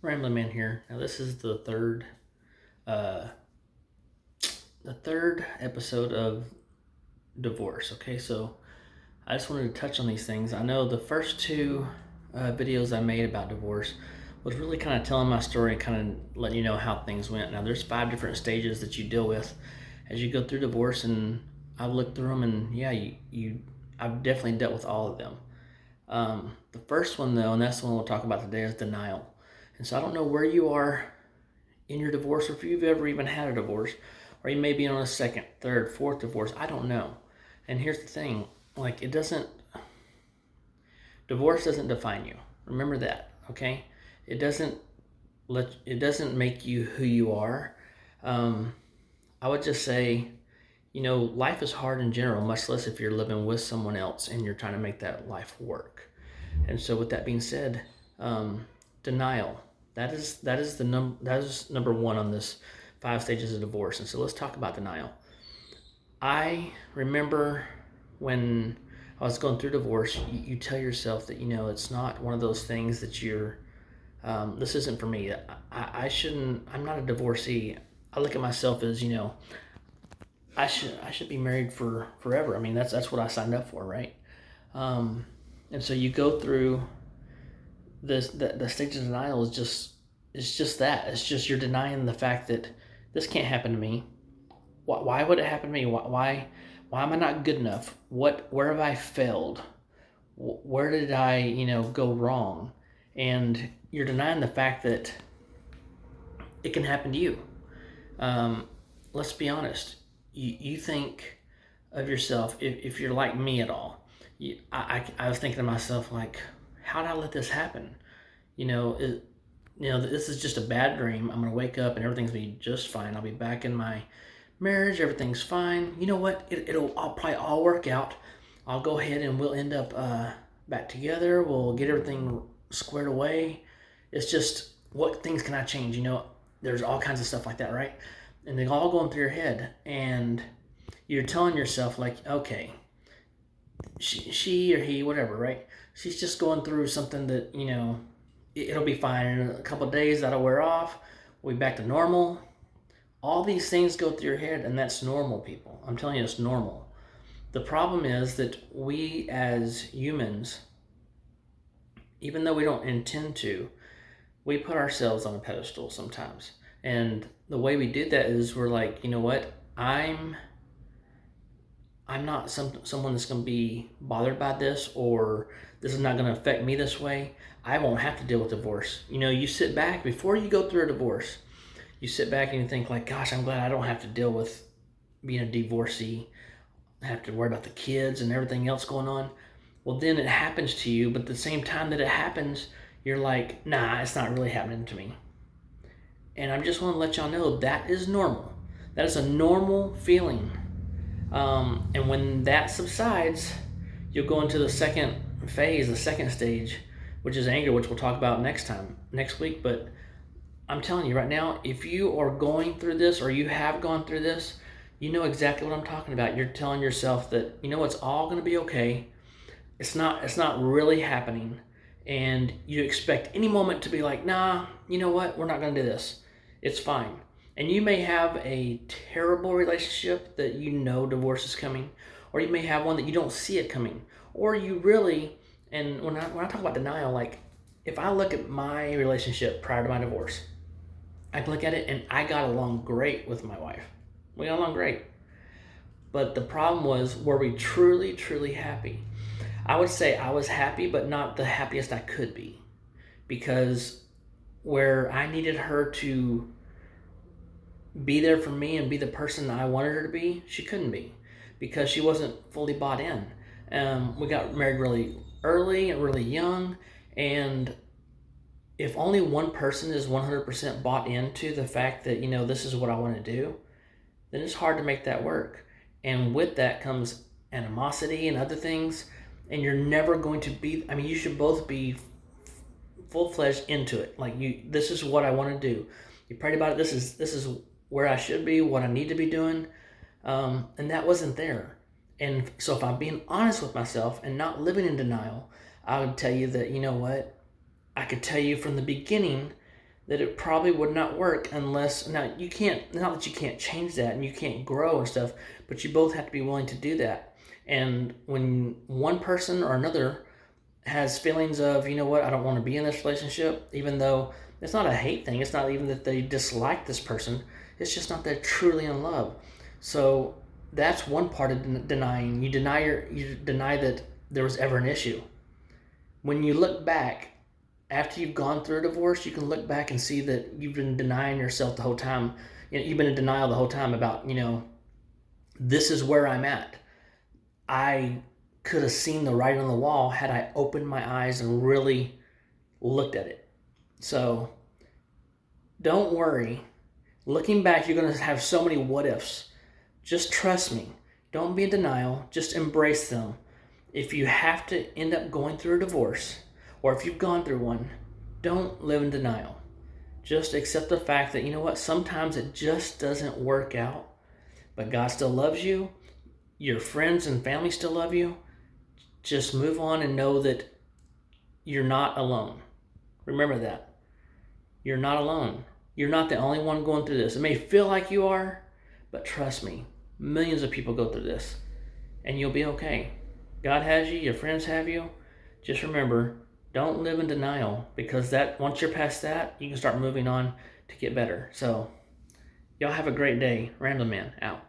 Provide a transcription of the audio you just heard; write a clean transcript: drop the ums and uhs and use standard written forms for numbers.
Ramblin Man here. Now this is uh, the third episode of divorce. Okay, so I just wanted to touch on these things. I know the first two videos I made about divorce was really kind of telling my story and kind of letting you know how things went. Now there's 5 different stages that you deal with as you go through divorce, and I've looked through them, and yeah, I've definitely dealt with all of them. The first one though, and that's the one we'll talk about today, is denial. And so I don't know where you are in your divorce, or if you've ever even had a divorce, or you may be on a second, third, fourth divorce. I don't know. And here's the thing, like, divorce doesn't define you. Remember that, okay? It doesn't it doesn't make you who you are. Um, I would just say, life is hard in general, much less if you're living with someone else and you're trying to make that life work. And so, with that being said, denial. That is number one on this 5 stages of divorce. And so let's talk about denial. I remember when I was going through divorce, you tell yourself that it's not one of those things that you're. This isn't for me. I shouldn't. I'm not a divorcee. I look at myself as I should be married for forever. I mean that's what I signed up for, right? And so you go through the stage of denial is just that. It's just you're denying the fact that this can't happen to me. Why would it happen to me? Why am I not good enough? Where have I failed? Where did I go wrong? And you're denying the fact that it can happen to you. Let's be honest. You think of yourself, if you're like me at all. I was thinking to myself, like, how did I let this happen? This is just a bad dream. I'm gonna wake up and everything's gonna be just fine. I'll be back in my marriage. Everything's fine. You know what? I'll probably all work out. I'll go ahead and we'll end up back together. We'll get everything squared away. It's just, what things can I change? There's all kinds of stuff like that, right? And they're all going through your head, and you're telling yourself, like, okay, she or he, whatever, right? She's just going through something that it'll be fine. In a couple of days, that'll wear off. We'll be back to normal. All these things go through your head, and that's normal, people. I'm telling you, it's normal. The problem is that we as humans, even though we don't intend to, we put ourselves on a pedestal sometimes. And the way we do that is we're like, you know what? I'm not someone that's going to be bothered by this, or this is not going to affect me this way. I won't have to deal with divorce. You sit back before you go through a divorce. You sit back and you think, like, gosh, I'm glad I don't have to deal with being a divorcee. I have to worry about the kids and everything else going on. Well, then it happens to you, but at the same time that it happens, you're like, nah, it's not really happening to me. And I just want to let y'all know that is normal. That is a normal feeling. And when that subsides, you'll go into the second phase, the second stage, which is anger, which we'll talk about next week. But I'm telling you right now, if you are going through this, or you have gone through this, you know exactly what I'm talking about. You're telling yourself that, it's all going to be okay. It's not really happening. And you expect any moment to be like, nah, you know what? We're not going to do this. It's fine. And you may have a terrible relationship that divorce is coming, or you may have one that you don't see it coming, or you really, and when I talk about denial, like, if I look at my relationship prior to my divorce, I can look at it and I got along great with my wife. We got along great. But the problem was, were we truly, truly happy? I would say I was happy, but not the happiest I could be. Because where I needed her to be there for me and be the person I wanted her to be, she couldn't be, because she wasn't fully bought in. We got married really early and really young, and if only one person is 100% bought into the fact that, this is what I want to do, then it's hard to make that work. And with that comes animosity and other things, and you're never going to be, you should both be full-fledged into it. Like, this is what I want to do. You prayed about it. This is where I should be, what I need to be doing. And that wasn't there. And so if I'm being honest with myself and not living in denial, I would tell you that, I could tell you from the beginning that it probably would not work unless, now you can't, not that you can't change that and you can't grow and stuff, but you both have to be willing to do that. And when one person or another has feelings of, you know what, I don't want to be in this relationship, even though it's not a hate thing, it's not even that they dislike this person, it's just not that they're truly in love. So that's one part of denying. You deny that there was ever an issue. When you look back after you've gone through a divorce, you can look back and see that you've been denying yourself the whole time. You've been in denial the whole time about, this is where I'm at. I could have seen the writing on the wall had I opened my eyes and really looked at it. So don't worry. Looking back, you're going to have so many what ifs. Just trust me. Don't be in denial. Just embrace them. If you have to end up going through a divorce, or if you've gone through one, don't live in denial. Just accept the fact that, you know what, sometimes it just doesn't work out, but God still loves you. Your friends and family still love you. Just move on and know that you're not alone. Remember that. You're not alone. You're not the only one going through this. It may feel like you are, but trust me, millions of people go through this, and you'll be okay. God has you. Your friends have you. Just remember, don't live in denial, because that once you're past that, you can start moving on to get better. So, y'all have a great day. Ramblin' Man out.